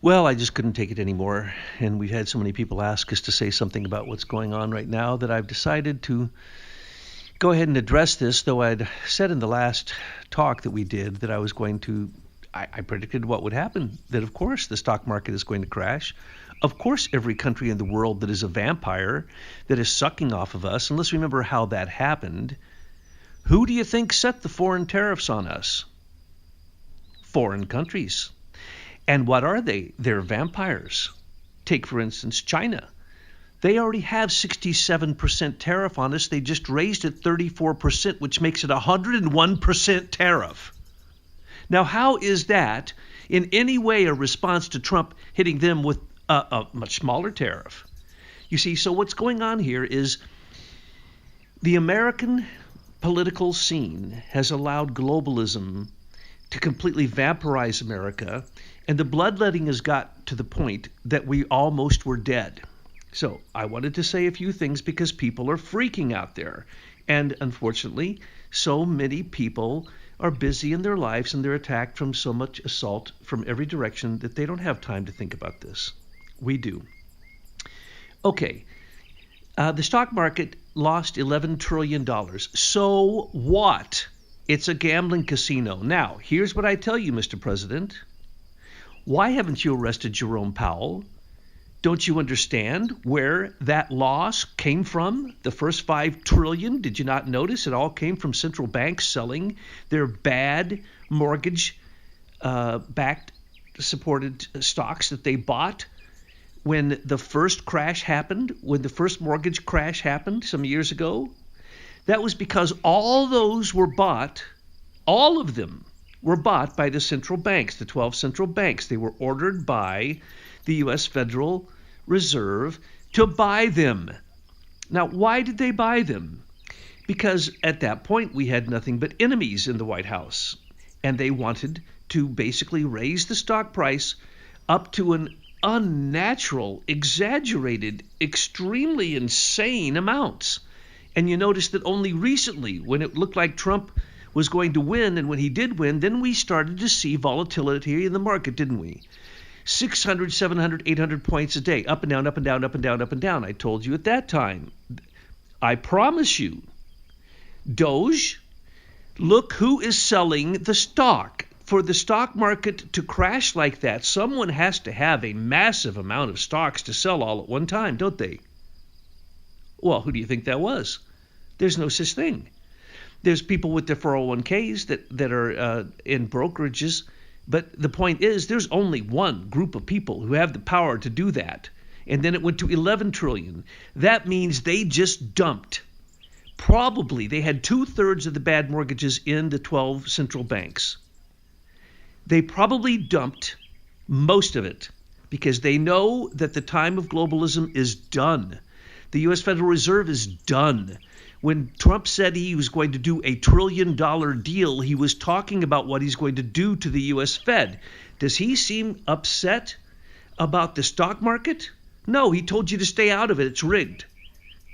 Well, I just couldn't take it anymore, and we've had so many people ask us to say something about what's going on right now that I've decided to go ahead and address this, though I'd said in the last talk that we did that I was going to, I predicted what would happen, that of course the stock market is going to crash. Of course, every country in the world that is a vampire that is sucking off of us, and let's remember how that happened. Who do you think set the foreign tariffs on us? Foreign countries. And what are they? They're vampires. Take, for instance, China. They already have 67% tariff on us. They just raised it 34%, which makes it 101% tariff. Now, how is that in any way a response to Trump hitting them with a much smaller tariff? You see, so what's going on here is the American political scene has allowed globalism to completely vampirize America, and the bloodletting has got to the point that we almost were dead. So I wanted to say a few things because people are freaking out there. And unfortunately, so many people are busy in their lives and they're attacked from so much assault from every direction that they don't have time to think about this. We do. Okay. The stock market lost $11 trillion. So what? It's a gambling casino. Now, here's what I tell you, Mr. President. Why haven't you arrested Jerome Powell? Don't you understand where that loss came from? The first $5 trillion, did you not notice? It all came from central banks selling their bad mortgage-backed supported stocks that they bought when the first crash happened, when the first mortgage crash happened some years ago. That was because all those were bought, all of them were bought by the central banks, the 12 central banks. They were ordered by the U.S. Federal Reserve to buy them. Now, why did they buy them? Because at that point, we had nothing but enemies in the White House, and they wanted to basically raise the stock price up to an unnatural, exaggerated, extremely insane amounts. And you notice that only recently, when it looked like Trump was going to win, and when he did win, then we started to see volatility in the market, didn't we? 600, 700, 800 points a day, up and down, up and down, up and down, up and down. I told you at that time. I promise you, Doge, look who is selling the stock. For the stock market to crash like that, someone has to have a massive amount of stocks to sell all at one time, don't they? Well, who do you think that was? There's no such thing. There's people with their 401ks that are in brokerages, but the point is there's only one group of people who have the power to do that. And then it went to 11 trillion. That means they just dumped. Probably they had 2/3 of the bad mortgages in the 12 central banks. They probably dumped most of it because they know that the time of globalism is done. The U.S. Federal Reserve is done. When Trump said he was going to do $1 trillion deal, he was talking about what he's going to do to the U.S. Fed. Does he seem upset about the stock market? No, he told you to stay out of it. It's rigged.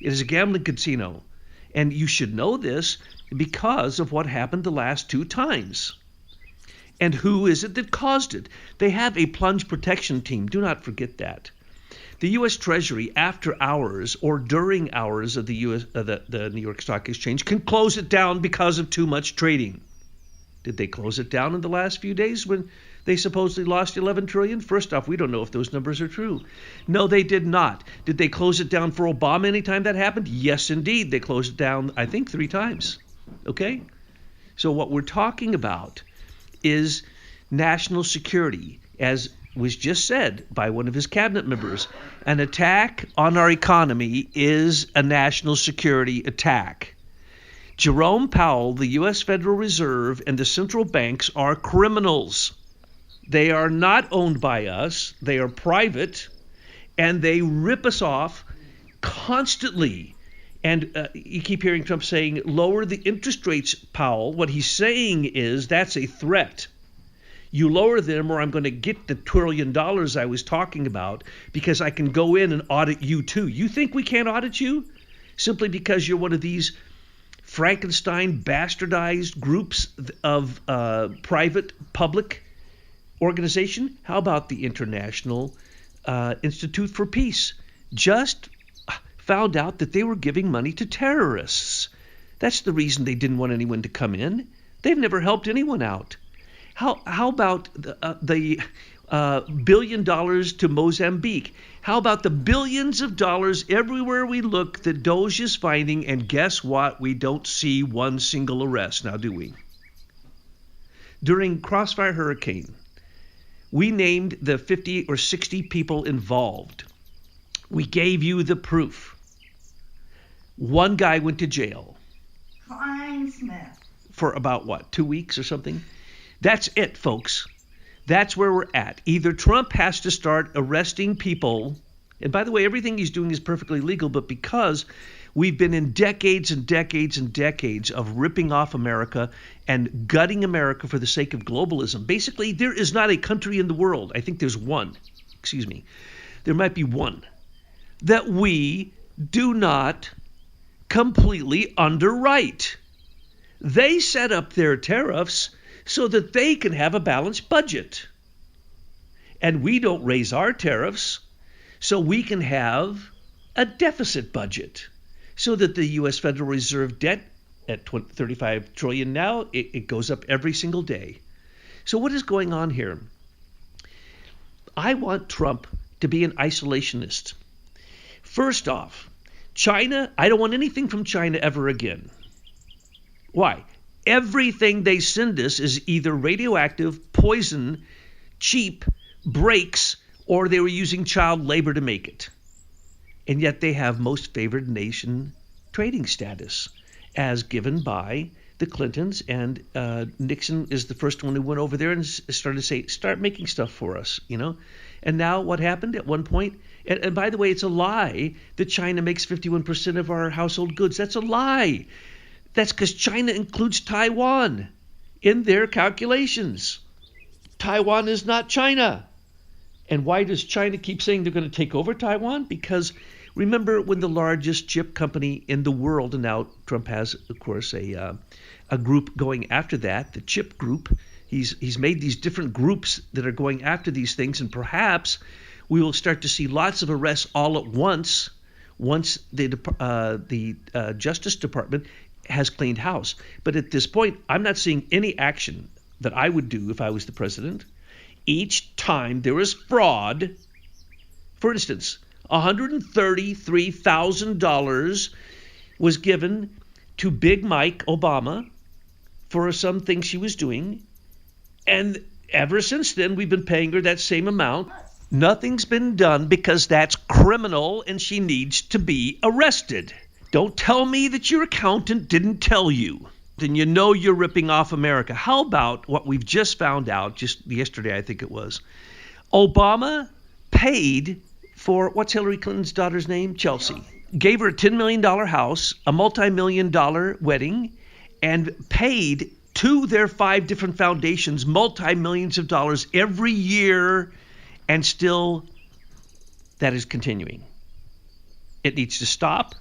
It is a gambling casino. And you should know this because of what happened the last 2 times. And who is it that caused it? They have a plunge protection team. Do not forget that. The U.S. Treasury, after hours or during hours of the New York Stock Exchange, can close it down because of too much trading. Did they close it down in the last few days when they supposedly lost 11 trillion? First off, we don't know if those numbers are true. No, they did not. Did they close it down for Obama anytime that happened? Yes, indeed. They closed it down, I think, 3 times. Okay? So what we're talking about is national security, as was just said by one of his cabinet members. An attack on our economy is a national security attack. Jerome Powell, the U.S. Federal Reserve, and the central banks are criminals. They are not owned by us. They are private, and they rip us off constantly. And you keep hearing Trump saying, lower the interest rates, Powell. What he's saying is that's a threat. You lower them or I'm going to get the $1 trillion I was talking about because I can go in and audit you too. You think we can't audit you simply because you're one of these Frankenstein bastardized groups of private public organization? How about the International Institute for Peace? Just found out that they were giving money to terrorists. That's the reason they didn't want anyone to come in. They've never helped anyone out. How about the $1 billion to Mozambique? How about the billions of dollars everywhere we look that DOJ is finding? And guess what? We don't see one single arrest now, do we? During Crossfire Hurricane, we named the 50 or 60 people involved. We gave you the proof. One guy went to jail. Klein Smith. For about what, 2 weeks or something? That's it, folks. That's where we're at. Either Trump has to start arresting people, and by the way, everything he's doing is perfectly legal, but because we've been in decades and decades and decades of ripping off America and gutting America for the sake of globalism. Basically, there is not a country in the world, I think there's one, there might be one, that we do not completely underwrite. They set up their tariffs so that they can have a balanced budget. And we don't raise our tariffs so we can have a deficit budget. So that the U.S. Federal Reserve debt at $35 trillion now, it goes up every single day. So what is going on here? I want Trump to be an isolationist. First off, China, I don't want anything from China ever again. Why? Everything they send us is either radioactive, poison, cheap, breaks, or they were using child labor to make it. And yet they have most favored nation trading status as given by the Clintons, and Nixon is the first one who went over there and started to say, start making stuff for us, And now what happened at one point? And by the way, it's a lie that China makes 51% of our household goods. That's a lie. That's because China includes Taiwan in their calculations. Taiwan is not China. And why does China keep saying they're going to take over Taiwan? Because remember when the largest chip company in the world, and now Trump has, of course, a group going after that, the chip group. He's made these different groups that are going after these things, and perhaps we will start to see lots of arrests all at once the Justice Department has cleaned house. But at this point, I'm not seeing any action that I would do if I was the president. Each time there is fraud, for instance, $133,000 was given to Big Mike Obama for some things she was doing. And ever since then, we've been paying her that same amount. Nothing's been done because that's criminal and she needs to be arrested. Don't tell me that your accountant didn't tell you. Then you know you're ripping off America. How about what we've just found out, just yesterday I think it was, Obama paid for, what's Hillary Clinton's daughter's name? Chelsea. Gave her a $10 million house, a multi-million-dollar wedding, and paid to their 5 different foundations multi-millions of dollars every year, and still that is continuing. It needs to stop.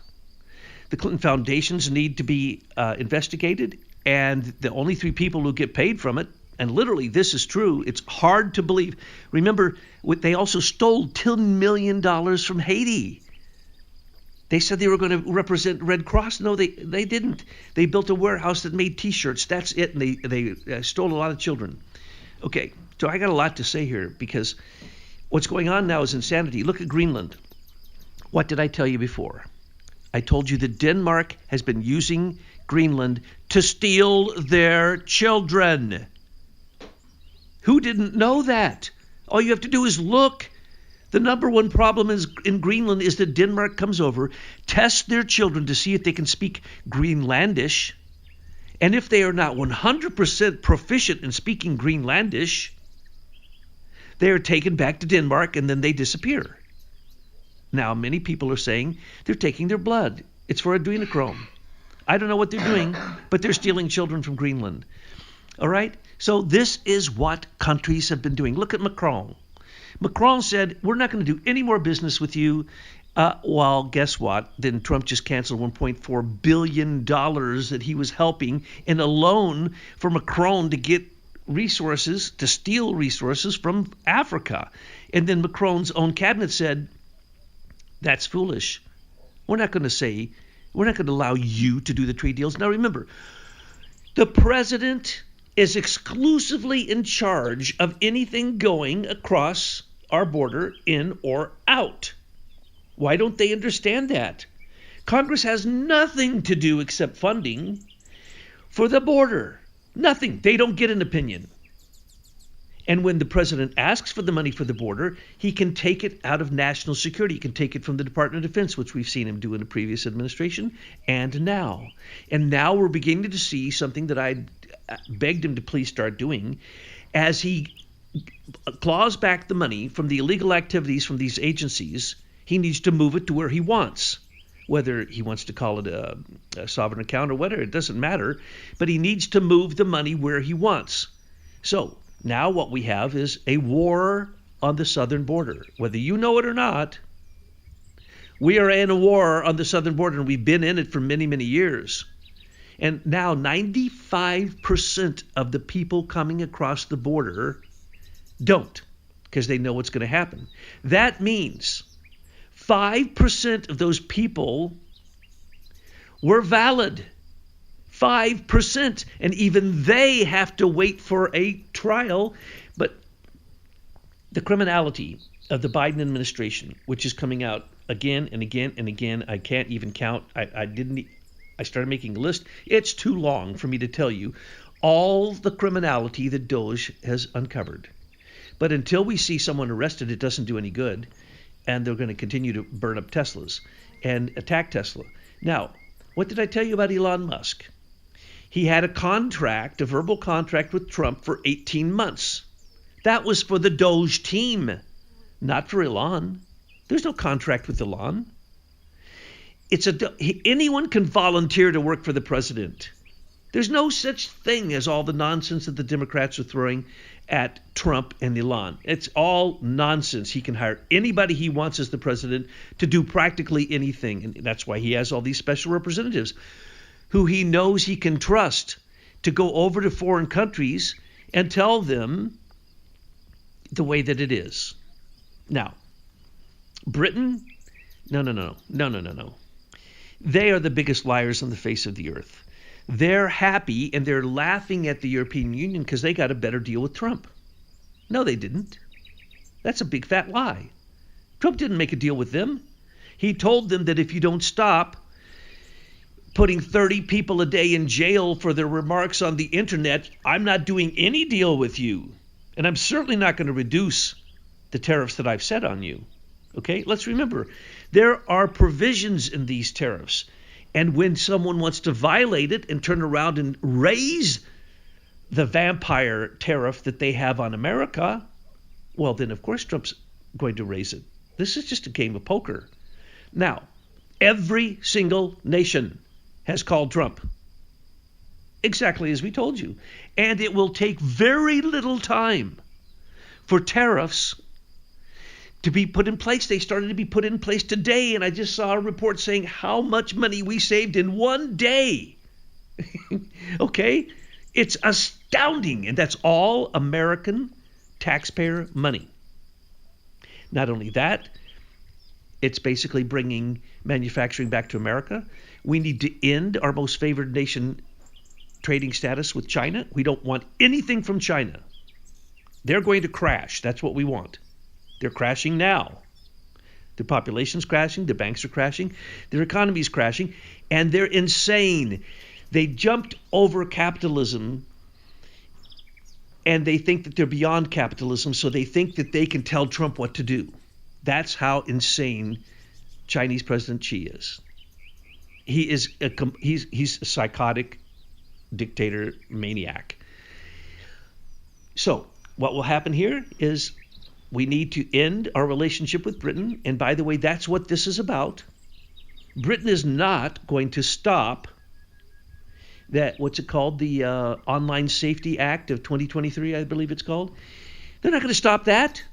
The Clinton foundations need to be investigated, and the only 3 people who get paid from it, and literally this is true, it's hard to believe. Remember, they also stole $10 million from Haiti. They said they were going to represent Red Cross. No, they didn't. They built a warehouse that made T-shirts. That's it, and they stole a lot of children. Okay, so I got a lot to say here because what's going on now is insanity. Look at Greenland. What did I tell you before? I told you that Denmark has been using Greenland to steal their children. Who didn't know that? All you have to do is look. The number one problem in Greenland is that Denmark comes over, tests their children to see if they can speak Greenlandish, and if they are not 100% proficient in speaking Greenlandish, they are taken back to Denmark and then they disappear. Now, many people are saying they're taking their blood. It's for adrenochrome. I don't know what they're doing, but they're stealing children from Greenland. All right? So this is what countries have been doing. Look at Macron. Macron said, we're not going to do any more business with you. Well, guess what? Then Trump just canceled $1.4 billion that he was helping in a loan for Macron to get resources, to steal resources from Africa. And then Macron's own cabinet said, that's foolish. We're not going to allow you to do the trade deals. Now remember, the president is exclusively in charge of anything going across our border, in or out. Why don't they understand that? Congress has nothing to do except funding for the border. Nothing. They don't get an opinion. And when the president asks for the money for the border, he can take it out of national security. He can take it from the Department of Defense, which we've seen him do in the previous administration, and now. And now we're beginning to see something that I begged him to please start doing. As he claws back the money from the illegal activities from these agencies, he needs to move it to where he wants. Whether he wants to call it a sovereign account or whatever, it doesn't matter. But he needs to move the money where he wants. So now what we have is a war on the southern border. Whether you know it or not, we are in a war on the southern border, and we've been in it for many, many years. And now 95% of the people coming across the border don't, because they know what's going to happen. That means 5% of those people were valid. 5%. And even they have to wait for a trial. But the criminality of the Biden administration, which is coming out again and again and again, I can't even count. I started making a list. It's too long for me to tell you all the criminality that DOJ has uncovered. But until we see someone arrested, it doesn't do any good. And they're going to continue to burn up Teslas and attack Tesla. Now, what did I tell you about Elon Musk? He had a verbal contract with Trump for 18 months. That was for the Doge team, not for Elon. There's no contract with Elon. Anyone can volunteer to work for the president. There's no such thing as all the nonsense that the Democrats are throwing at Trump and Elon. It's all nonsense. He can hire anybody he wants as the president to do practically anything. And that's why he has all these special representatives who he knows he can trust to go over to foreign countries and tell them the way that it is. Now, Britain, no. They are the biggest liars on the face of the earth. They're happy and they're laughing at the European Union because they got a better deal with Trump. No, they didn't. That's a big fat lie. Trump didn't make a deal with them. He told them that if you don't stop putting 30 people a day in jail for their remarks on the internet, I'm not doing any deal with you. And I'm certainly not going to reduce the tariffs that I've set on you. Okay, let's remember, there are provisions in these tariffs. And when someone wants to violate it and turn around and raise the vampire tariff that they have on America, well, then, of course, Trump's going to raise it. This is just a game of poker. Now, every single nation has called Trump, exactly as we told you. And it will take very little time for tariffs to be put in place. They started to be put in place today, and I just saw a report saying how much money we saved in one day. Okay? It's astounding, and that's all American taxpayer money. Not only that, it's basically bringing manufacturing back to America. We need to end our most favored nation trading status with China. We don't want anything from China. They're going to crash. That's what we want. They're crashing now. Their population's crashing. Their banks are crashing. Their economy's crashing. And they're insane. They jumped over capitalism, and they think that they're beyond capitalism, so they think that they can tell Trump what to do. That's how insane Chinese President Xi is. He's a psychotic dictator maniac. So what will happen here is we need to end our relationship with Britain. And by the way, that's what this is about. Britain is not going to stop that, what's it called? The Online Safety Act of 2023, I believe it's called. They're not going to stop that.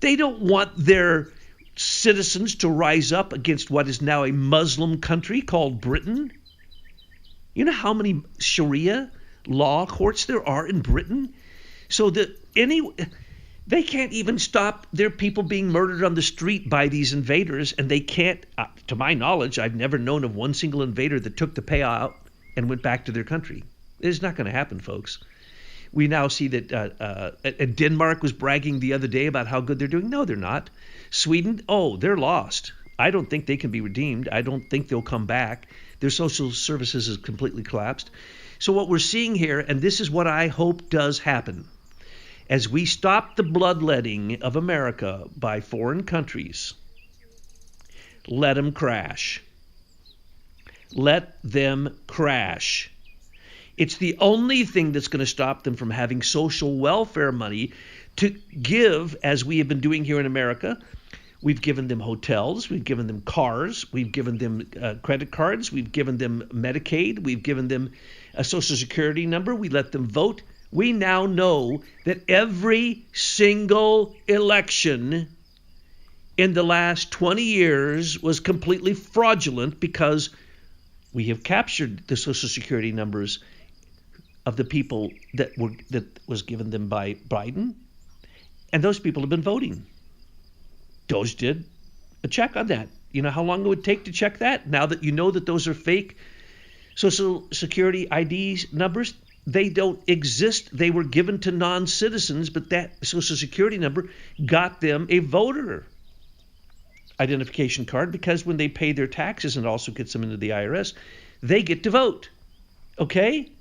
They don't want their citizens to rise up against what is now a Muslim country called Britain. You know how many Sharia law courts there are in Britain, so that they can't even stop their people being murdered on the street by these invaders, and they can't, to my knowledge, I've never known of one single invader that took the payout and went back to their country. It's not going to happen, folks. We now see that Denmark was bragging the other day about how good they're doing. No, they're not. Sweden, they're lost. I don't think they can be redeemed. I don't think they'll come back. Their social services has completely collapsed. So what we're seeing here, and this is what I hope does happen, as we stop the bloodletting of America by foreign countries, let them crash. Let them crash. It's the only thing that's going to stop them from having social welfare money to give, as we have been doing here in America. We've given them hotels, we've given them cars, we've given them credit cards, we've given them Medicaid, we've given them a Social Security number, we let them vote. We now know that every single election in the last 20 years was completely fraudulent because we have captured the Social Security numbers of the people that was given them by Biden, and those people have been voting. Doge did a check on that. You know how long it would take to check that? Now that you know that those are fake Social Security ID numbers, they don't exist. They were given to non-citizens, but that Social Security number got them a voter identification card because when they pay their taxes and also gets them into the IRS, they get to vote. Okay?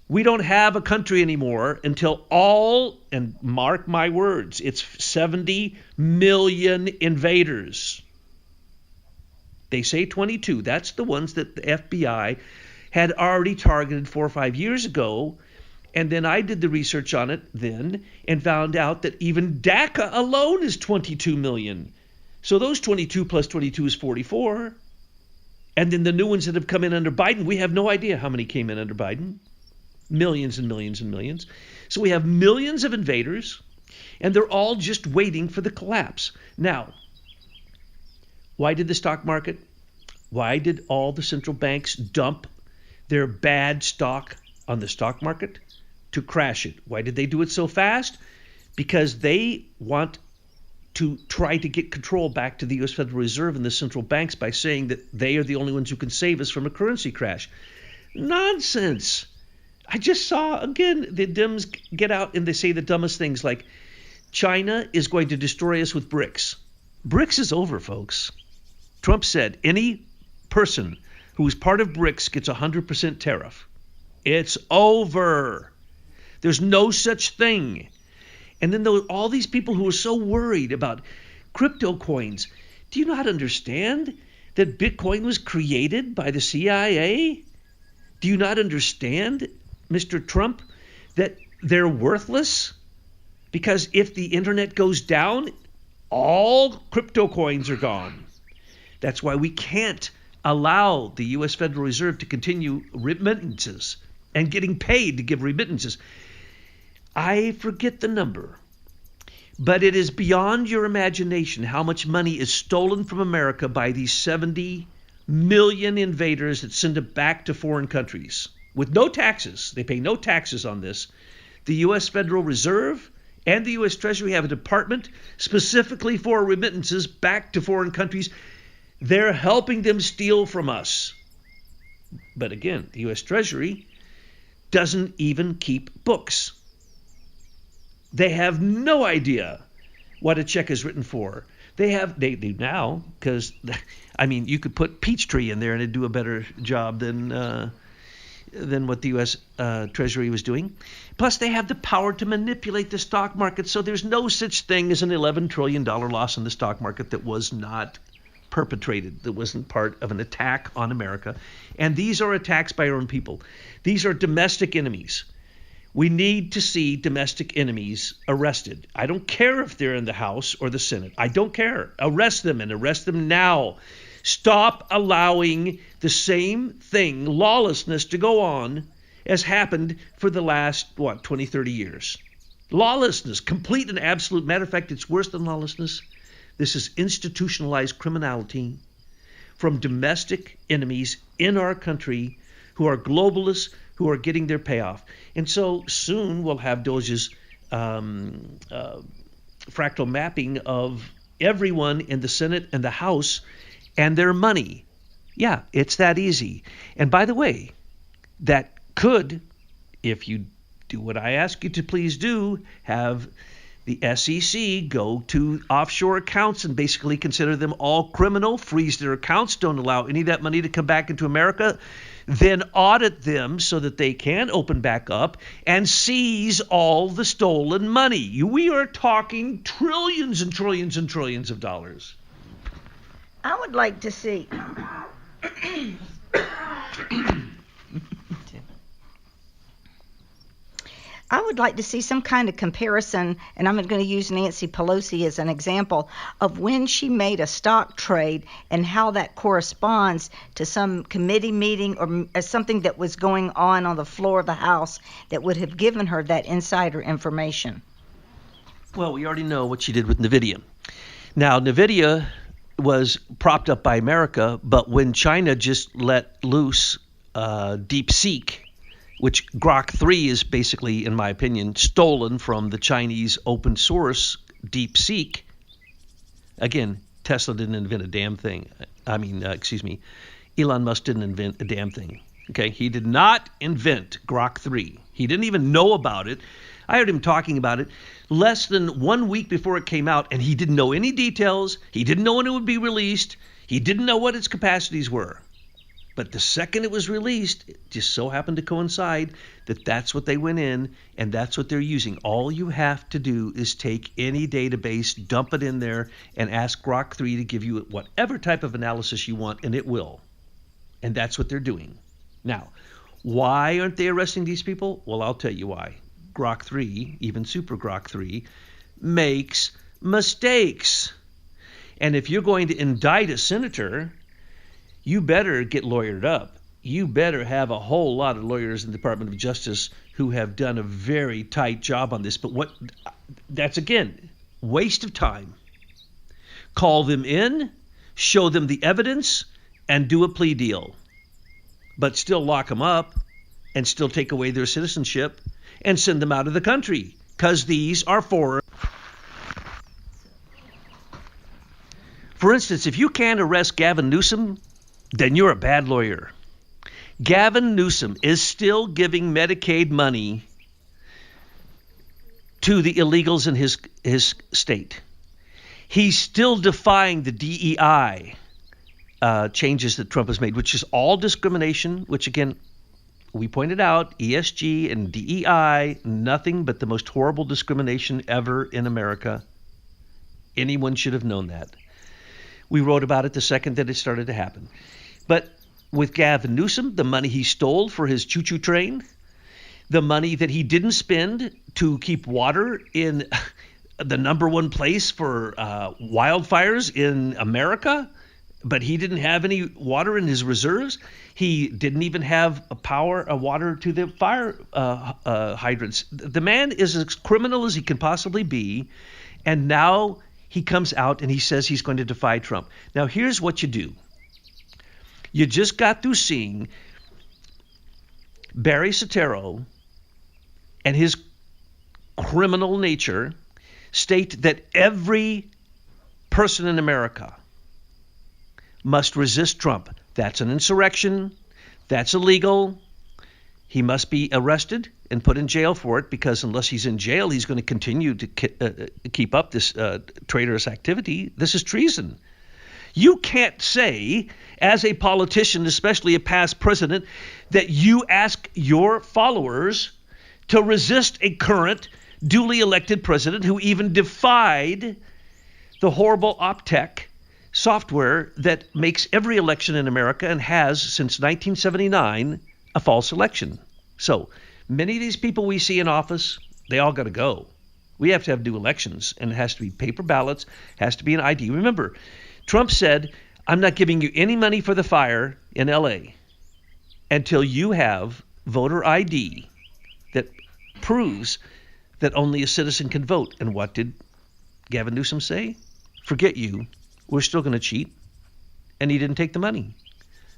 We don't have a country anymore until all, and mark my words, it's 70 million invaders. They say 22. That's the ones that the FBI had already targeted 4 or 5 years ago. And then I did the research on it then and found out that even DACA alone is 22 million. So those 22 plus 22 is 44. And then the new ones that have come in under Biden, we have no idea how many came in under Biden. Millions and millions and millions. So we have millions of invaders, and they're all just waiting for the collapse. Now, why did the stock market, why did all the central banks dump their bad stock on the stock market? To crash it. Why did they do it so fast? Because they want to try to get control back to the U.S. Federal Reserve and the central banks by saying that they are the only ones who can save us from a currency crash. Nonsense. I just saw, again, the Dems get out and they say the dumbest things like China is going to destroy us with BRICS. BRICS is over, folks. Trump said any person who is part of BRICS gets 100% tariff. It's over. There's no such thing. And then all these people who are so worried about crypto coins, do you not understand that Bitcoin was created by the CIA? Do you not understand, Mr. Trump, that they're worthless? Because if the internet goes down, all crypto coins are gone. That's why we can't allow the U.S. Federal Reserve to continue remittances and getting paid to give remittances. I forget the number, but it is beyond your imagination how much money is stolen from America by these 70 million invaders that send it back to foreign countries with no taxes. They pay no taxes on this. The U.S. Federal Reserve and the U.S. Treasury have a department specifically for remittances back to foreign countries. They're helping them steal from us. But again, the U.S. Treasury doesn't even keep books. They have no idea what a check is written for. They do now, because, I mean, you could put Peachtree in there and it'd do a better job than what the U.S. Treasury was doing. Plus, they have the power to manipulate the stock market, so there's no such thing as an $11 trillion loss in the stock market that was not perpetrated, that wasn't part of an attack on America. And these are attacks by our own people. These are domestic enemies. We need to see domestic enemies arrested. I don't care if they're in the House or the Senate. I don't care. Arrest them, and arrest them now. Stop allowing the same thing, lawlessness, to go on as happened for the last, 20, 30 years. Lawlessness, complete and absolute. Matter of fact, it's worse than lawlessness. This is institutionalized criminality from domestic enemies in our country who are globalists, who are getting their payoff. And so soon we'll have Doge's fractal mapping of everyone in the Senate and the House and their money. Yeah, it's that easy. And by the way, that could, if you do what I ask you to please do, have the SEC go to offshore accounts and basically consider them all criminal, freeze their accounts, don't allow any of that money to come back into America, then audit them so that they can open back up and seize all the stolen money. We are talking trillions and trillions and trillions of dollars. I would like to see. I would like to see some kind of comparison, and I'm going to use Nancy Pelosi as an example of when she made a stock trade and how that corresponds to some committee meeting or something that was going on the floor of the House that would have given her that insider information. Well, we already know what she did with NVIDIA. Now, NVIDIA was propped up by America, but when China just let loose DeepSeek, which Grok 3 is basically, in my opinion, stolen from the Chinese open source DeepSeek. Again, Tesla didn't invent a damn thing. Elon Musk didn't invent a damn thing. Okay, he did not invent Grok 3. He didn't even know about it. I heard him talking about it less than 1 week before it came out, and he didn't know any details. He didn't know when it would be released. He didn't know what its capacities were. But the second it was released, it just so happened to coincide that that's what they went in and that's what they're using. All you have to do is take any database, dump it in there, and ask Grok 3 to give you whatever type of analysis you want, and it will. And that's what they're doing. Now, why aren't they arresting these people? Well, I'll tell you why. Grok 3, even Super Grok 3, makes mistakes. And if you're going to indict a senator, you better get lawyered up. You better have a whole lot of lawyers in the Department of Justice who have done a very tight job on this. But that's, again, waste of time. Call them in, show them the evidence, and do a plea deal. But still lock them up and still take away their citizenship and send them out of the country, because these are foreign. For instance, if you can't arrest Gavin Newsom, then you're a bad lawyer. Gavin Newsom is still giving Medicaid money to the illegals in his state. He's still defying the DEI changes that Trump has made, which is all discrimination, which, again, we pointed out, ESG and DEI, nothing but the most horrible discrimination ever in America. Anyone should have known that. We wrote about it the second that it started to happen. But with Gavin Newsom, the money he stole for his choo-choo train, the money that he didn't spend to keep water in the number one place for wildfires in America, but he didn't have any water in his reserves. He didn't even have water to the fire hydrants. The man is as criminal as he can possibly be, and now he comes out and he says he's going to defy Trump. Now, here's what you do. You just got through seeing Barry Soetoro and his criminal nature state that every person in America must resist Trump. That's an insurrection. That's illegal. He must be arrested and put in jail for it, because unless he's in jail, he's going to continue to keep up this traitorous activity. This is treason. You can't say, as a politician, especially a past president, that you ask your followers to resist a current duly elected president who even defied the horrible OPTEC software that makes every election in America, and has since 1979, a false election. So many of these people we see in office, they all got to go. We have to have new elections, and it has to be paper ballots, has to be an ID. Remember, Trump said, I'm not giving you any money for the fire in LA until you have voter ID that proves that only a citizen can vote. And what did Gavin Newsom say? Forget you. We're still going to cheat. And he didn't take the money.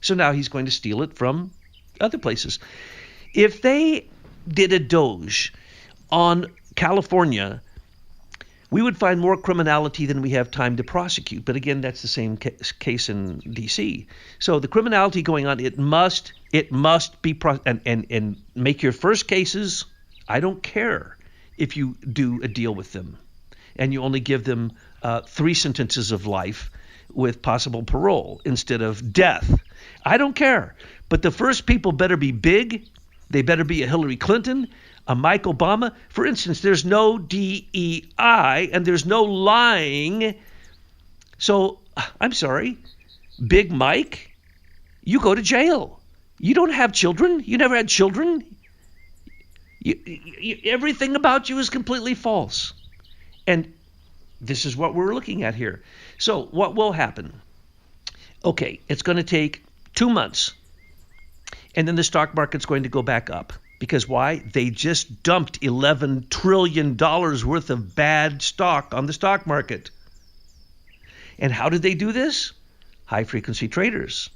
So now he's going to steal it from other places. If they did a Doge on California, we would find more criminality than we have time to prosecute. But again, that's the same case in D.C. So the criminality going on, it must be and make your first cases. I don't care if you do a deal with them and you only give them 3 sentences of life with possible parole instead of death. I don't care. But the first people better be big. They better be a Hillary Clinton, a Mike Obama. For instance, there's no DEI and there's no lying. So I'm sorry, Big Mike, you go to jail. You don't have children. You never had children. Everything about you is completely false. And this is what we're looking at here. So what will happen? Okay, it's going to take 2 months. And then the stock market's going to go back up. Because why? They just dumped $11 trillion worth of bad stock on the stock market. And how did they do this? High-frequency traders.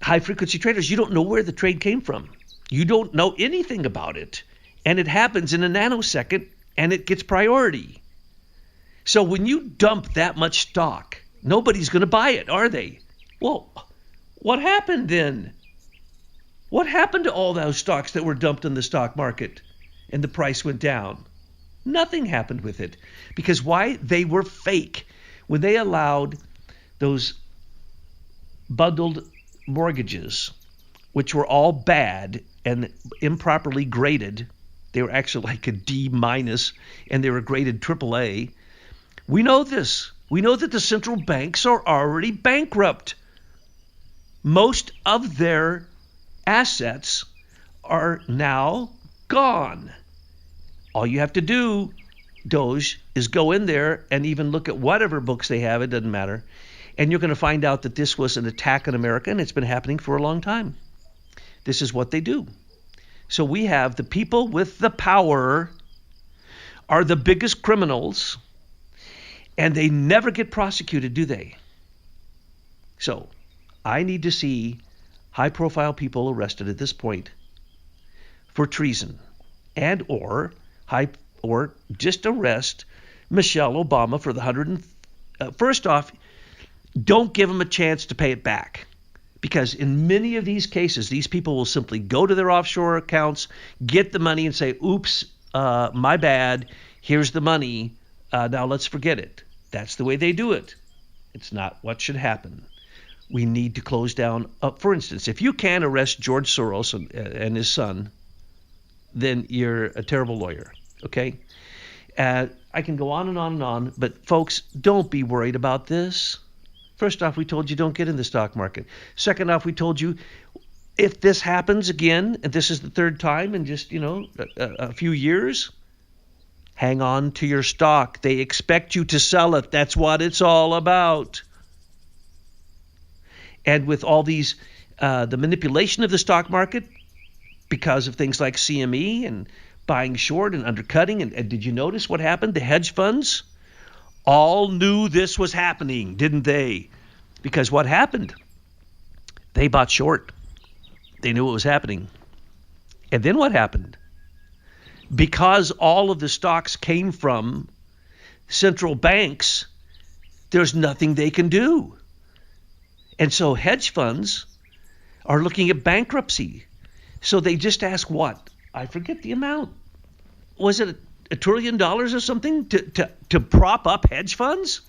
High-frequency traders, you don't know where the trade came from. You don't know anything about it. And it happens in a nanosecond, and it gets priority. So when you dump that much stock, nobody's going to buy it, are they? Well, what happened then? What happened to all those stocks that were dumped in the stock market and the price went down? Nothing happened with it. Because why? They were fake. When they allowed those bundled mortgages, which were all bad and improperly graded, they were actually like a D-, and they were graded AAA. We know this. We know that the central banks are already bankrupt. Most of their assets are now gone. All you have to do, Doge, is go in there and even look at whatever books they have. It doesn't matter. And you're going to find out that this was an attack on America, and it's been happening for a long time. This is what they do. So we have the people with the power are the biggest criminals, and they never get prosecuted, do they? So I need to see high-profile people arrested at this point for treason, and or just arrest Michelle Obama for the first off, don't give them a chance to pay it back. Because in many of these cases, these people will simply go to their offshore accounts, get the money and say, oops, my bad, here's the money, now let's forget it. That's the way they do it. It's not what should happen. We need to close down. For instance, if you can't arrest George Soros and his son, then you're a terrible lawyer, okay? I can go on and on and on, but folks, don't be worried about this. First off, we told you don't get in the stock market. Second off, we told you if this happens again, and this is the third time in just, a few years, hang on to your stock. They expect you to sell it. That's what it's all about. And with all these, the manipulation of the stock market because of things like CME and buying short and undercutting, and did you notice what happened? The hedge funds all knew this was happening, didn't they? Because what happened? They bought short. They knew it was happening. And then what happened? Because all of the stocks came from central banks, there's nothing they can do. And so hedge funds are looking at bankruptcy. So they just ask what? I forget the amount. Was it $1 trillion or something to prop up hedge funds?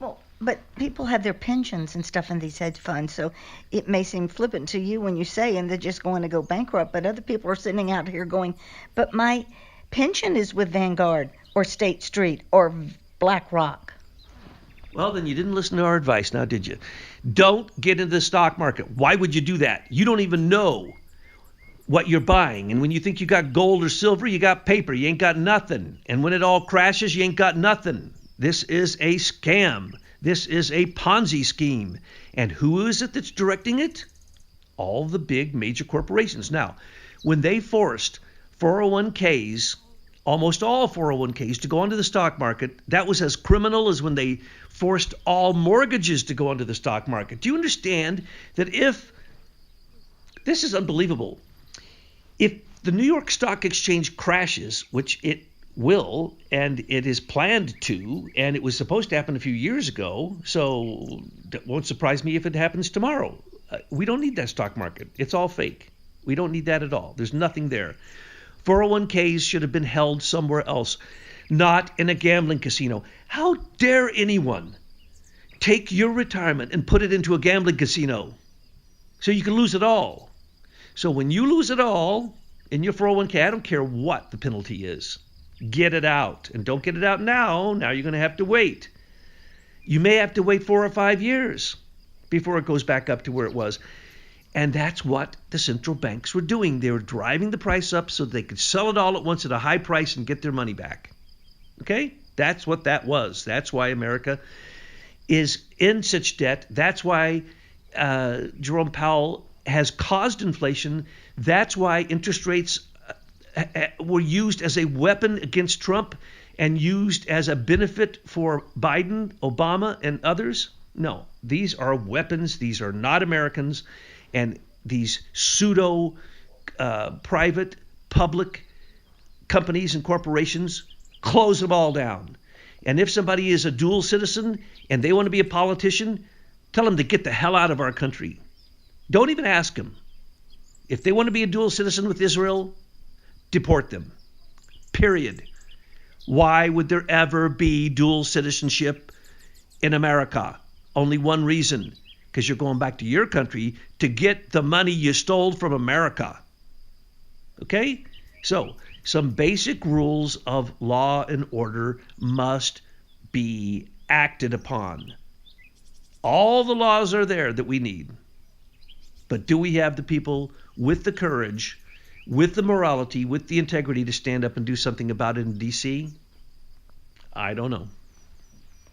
Well, but people have their pensions and stuff in these hedge funds, so it may seem flippant to you when you say, and they're just going to go bankrupt, but other people are sitting out here going, but my pension is with Vanguard or State Street or BlackRock. Well, then you didn't listen to our advice now, did you? Don't get into the stock market. Why would you do that? You don't even know what you're buying. And when you think you got gold or silver, you got paper. You ain't got nothing. And when it all crashes, you ain't got nothing. This is a scam. This is a Ponzi scheme. And who is it that's directing it? All the big major corporations. Now, when they forced 401ks, almost all 401ks, to go onto the stock market, that was as criminal as when they forced all mortgages to go onto the stock market. Do you understand that if This is unbelievable. If the New York Stock Exchange crashes, which it will, and it is planned to, and it was supposed to happen a few years ago, so that won't surprise me if it happens tomorrow. We don't need that stock market. It's all fake. We don't need that at all. There's nothing there. 401ks should have been held somewhere else, not in a gambling casino. How dare anyone take your retirement and put it into a gambling casino so you can lose it all? So when you lose it all in your 401k, I don't care what the penalty is. Get it out. And don't get it out now. Now you're going to have to wait. You may have to wait 4 or 5 years before it goes back up to where it was. And that's what the central banks were doing. They were driving the price up so they could sell it all at once at a high price and get their money back. Okay? That's what that was. That's why America is in such debt. That's why Jerome Powell has caused inflation. That's why interest rates were used as a weapon against Trump and used as a benefit for Biden, Obama, and others. No, these are weapons. These are not Americans. And these pseudo private public companies and corporations, close them all down. And if somebody is a dual citizen and they want to be a politician, tell them to get the hell out of our country. Don't even ask them. If they want to be a dual citizen with Israel, deport them. Period. Why would there ever be dual citizenship in America? Only one reason. Because you're going back to your country to get the money you stole from America. Okay? So, some basic rules of law and order must be acted upon. All the laws are there that we need. But do we have the people with the courage, with the morality, with the integrity to stand up and do something about it in D.C.? I don't know.